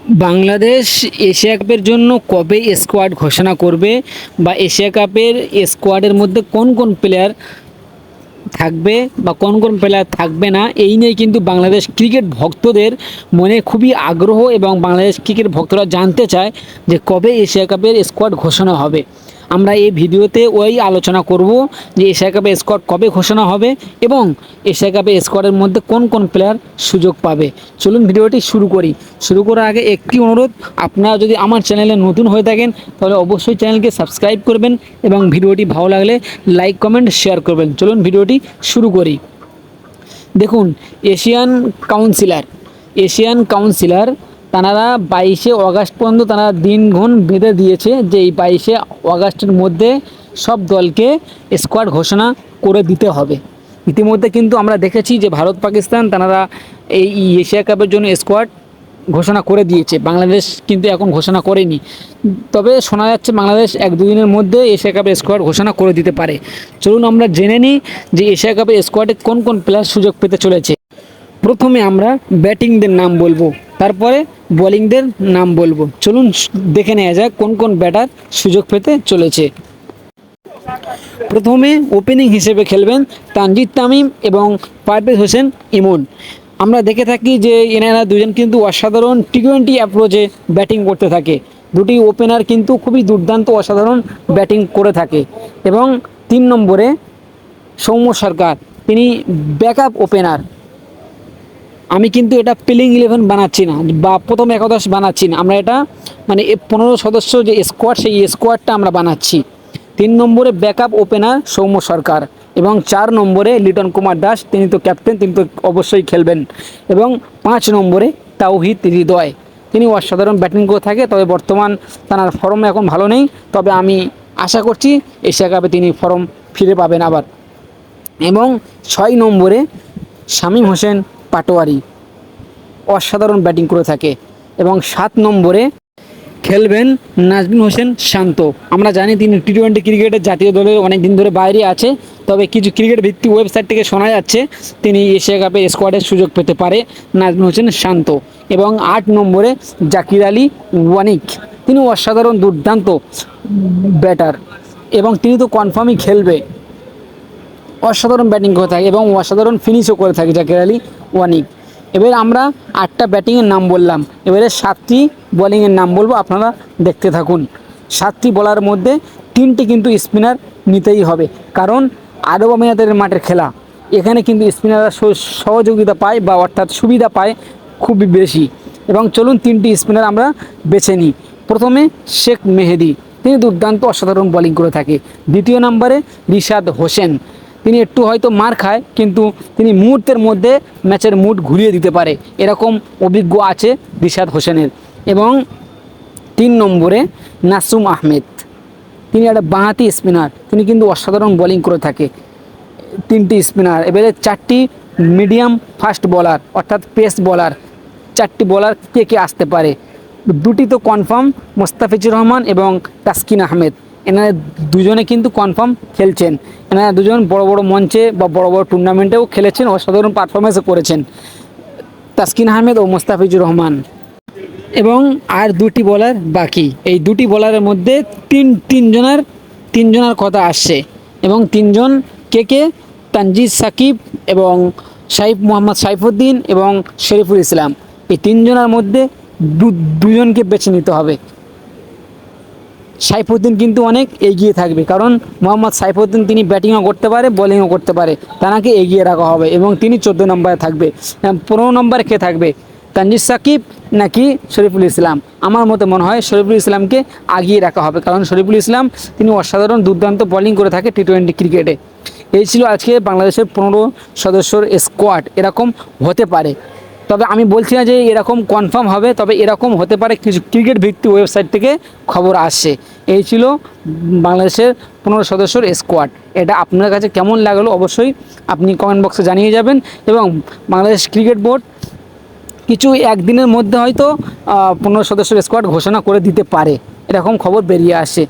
Bangladesh Asia কাপের জন্য কবে স্কোয়াড ঘোষণা করবে বা এশিয়া কাপের স্কোয়াডের মধ্যে কোন কোন প্লেয়ার থাকবে বা কোন কোন প্লেয়ার থাকবে না, এই নিয়ে কিন্তু বাংলাদেশ ক্রিকেট ভক্তদের মনে খুবই আগ্রহ এবং বাংলাদেশ ক্রিকেট ভক্তরা জানতে চায় যে কবে এশিয়া কাপের স্কোয়াড ঘোষণা হবে। আমরা এই ভিডিওতে ওই আলোচনা করব যে এশিয়া কাপের স্কোয়াড কবে ঘোষণা হবে এবং এশিয়া কাপের স্কোয়াডের মধ্যে কোন কোন প্লেয়ার সুযোগ পাবে। চলুন ভিডিওটি শুরু করি। শুরু করার আগে একটি অনুরোধ, আপনারা যদি আমার চ্যানেলে নতুন হয়ে থাকেন তাহলে অবশ্যই চ্যানেলকে সাবস্ক্রাইব করবেন এবং ভিডিওটি ভালো লাগলে লাইক কমেন্ট শেয়ার করবেন। চলুন ভিডিওটি শুরু করি। দেখুন, এশিয়ান কাউন্সিলর তারা 22শে অগাস্ট পর্যন্ত তারা দিনক্ষণ বেঁধে দিয়েছে যে এই 22শে অগাস্টের মধ্যে সব দলকে স্কোয়াড ঘোষণা করে দিতে হবে। ইতিমধ্যে কিন্তু আমরা দেখেছি যে ভারত পাকিস্তান তারা এই এশিয়া কাপের জন্য স্কোয়াড ঘোষণা করে দিয়েছে, বাংলাদেশ কিন্তু এখন ঘোষণা করেনি। তবে শোনা যাচ্ছে বাংলাদেশ 1-2 দিনের মধ্যে এশিয়া কাপের স্কোয়াড ঘোষণা করে দিতে পারে। চলুন আমরা জেনে নিই যে এশিয়া কাপের স্কোয়াডে কোন কোন প্লেয়ার সুযোগ পেতে চলেছে। প্রথমে আমরা ব্যাটিংদের নাম বলবো, তারপরে বোলিংদের নাম বলবো। চলুন দেখে নেওয়া যাক কোন কোন ব্যাটার সুযোগ পেতে চলেছে। প্রথমে ওপেনিং হিসেবে খেলবেন তানজিদ তামিম এবং পারভেজ হোসেন ইমন। আমরা দেখে থাকি যে এনারা দুজন কিন্তু অসাধারণ টি-20 অ্যাপ্রোচে ব্যাটিং করতে থাকে। দুটি ওপেনার কিন্তু খুবই দুর্দান্ত অসাধারণ ব্যাটিং করে থাকে। এবং 3 নম্বরে সৌম্য সরকার, তিনি ব্যাকআপ ওপেনার। আমি কিন্তু এটা প্লেইং 11 বানাচ্ছি না বা প্রথম একাদশ বানাচ্ছি না, আমরা এটা মানে 15 সদস্য যে স্কোয়াড সেই স্কোয়াডটা আমরা বানাচ্ছি। 3 নম্বরে ব্যাকআপ ওপেনার সৌম্য সরকার এবং 4 নম্বরে লিটন কুমার দাস, তিনি তো ক্যাপ্টেন, তিনি তো অবশ্যই খেলবেন। এবং 5 নম্বরে তাওহিদ হৃদয়, তিনি অসাধারণ ব্যাটিং করে থাকে, তবে বর্তমান তার ফর্ম এখন ভালো নেই, তবে আমি আশা করছি এশিয়া কাপে তিনি ফর্ম ফিরে পাবেন আবার। এবং 6 নম্বরে শামীম হোসেন পাটোয়ারি, অসাধারণ ব্যাটিং করে থাকে। এবং 7 নম্বরে খেলবেন নাজমুল হোসেন শান্ত। আমরা জানি তিনি টি-20 ক্রিকেটের জাতীয় দলের অনেক দিন ধরে বাইরে আছে, তবে কিছু ক্রিকেট ভিত্তিক ওয়েবসাইট থেকে শোনা যাচ্ছে তিনি এশিয়া কাপের স্কোয়াডের সুযোগ পেতে পারে নাজমুল হোসেন শান্ত। এবং 8 নম্বরে জাকির আলী ওয়ানিক, তিনি অসাধারণ দুর্দান্ত ব্যাটার এবং তিনি তো কনফার্মই খেলবে। অসাধারণ ব্যাটিং করে থাকে এবং অসাধারণ ফিনিশও করে থাকে জাকির আলী ওয়ানিক। এবার আমরা 8টা ব্যাটিংয়ের নাম বললাম, এবারে 7টি বোলিংয়ের নাম বলবো, আপনারা দেখতে থাকুন। 7টি বলার মধ্যে 3টি কিন্তু স্পিনার নিতেই হবে, কারণ আরব আমিরাতের মাঠের খেলা, এখানে কিন্তু স্পিনাররা সহযোগিতা পায় বা অর্থাৎ সুবিধা পায় খুবই বেশি। এবং চলুন 3টি স্পিনার আমরা বেছে নিই। প্রথমে শেখ মেহেদি, তিনি দুর্দান্ত অসাধারণ বোলিং করে থাকে। 2য় নম্বরে রিশাদ হোসেন, তিনি একটু হয়তো মার খায় কিন্তু তিনি মুহূর্তের মধ্যে ম্যাচের মুড ঘুরিয়ে দিতে পারে, এরকম অভিজ্ঞ আছে রিশাদ হোসেনের। এবং 3 নম্বরে নাসুম আহমেদ, তিনি একটা বাঁহাতি স্পিনার, তিনি কিন্তু অসাধারণ বোলিং করে থাকে। 3টি স্পিনার। এবারে 4টি মিডিয়াম ফাস্ট বলার অর্থাৎ পেস বলার, 4টি বলার কে কে আসতে পারে। 2টি তো কনফার্ম, মোস্তাফিজুর রহমান এবং তাসকিন আহমেদ, এনারা দুজনে কিন্তু কনফার্ম খেলছেন। এনারা দুজন বড় বড় মঞ্চে বা বড় বড় টুর্নামেন্টেও খেলেছেন, অসাধারণ পারফরমেন্সও করেছেন তাসকিন আহমেদ ও মোস্তাফিজুর রহমান। এবং আর 2টি বলার বাকি, এই 2টি বলারের মধ্যে তিনজনের কথা আসছে। এবং 3জন কে কে, তানজিদ সাকিব এবং মোহাম্মদ সাইফুদ্দিন এবং শরীফুল ইসলাম, এই 3জনের মধ্যে দুজনকে বেছে নিতে হবে। সাইফুদ্দিন কিন্তু অনেক এগিয়ে থাকবে, কারণ মোহাম্মদ সাইফুদ্দিন তিনি ব্যাটিংও করতে পারে বোলিংও করতে পারে, তাকে এগিয়ে রাখা হবে এবং তিনি 14 নম্বরে থাকবে। 15 নম্বরে কে থাকবে, তানজিদ সাকিব নাকি শরীফুল ইসলাম? আমার মতে মনে হয় শরীফুল ইসলামকে আগিয়ে রাখা হবে, কারণ শরীফুল ইসলাম তিনি অসাধারণ দুর্দান্ত বোলিং করে থাকে টি-20 ক্রিকেটে। এই ছিল আজকে বাংলাদেশের 15 সদস্যর স্কোয়াড, এরকম হতে পারে, তবে আমি বলছি না যে এরকম কনফার্ম হবে, তবে এরকম হতে পারে, কিছু ক্রিকেট ভিত্তিক ওয়েবসাইট থেকে খবর আসছে। এই ছিল বাংলাদেশের 15 সদস্যর স্কোয়াড। এটা আপনার কাছে কেমন লাগলো অবশ্যই আপনি কমেন্ট বক্সে জানিয়ে যাবেন। এবং বাংলাদেশ ক্রিকেট বোর্ড কিছু একদিনের মধ্যে হয়তো 15 সদস্যের স্কোয়াড ঘোষণা করে দিতে পারে, এরকম খবর বেরিয়ে আসে।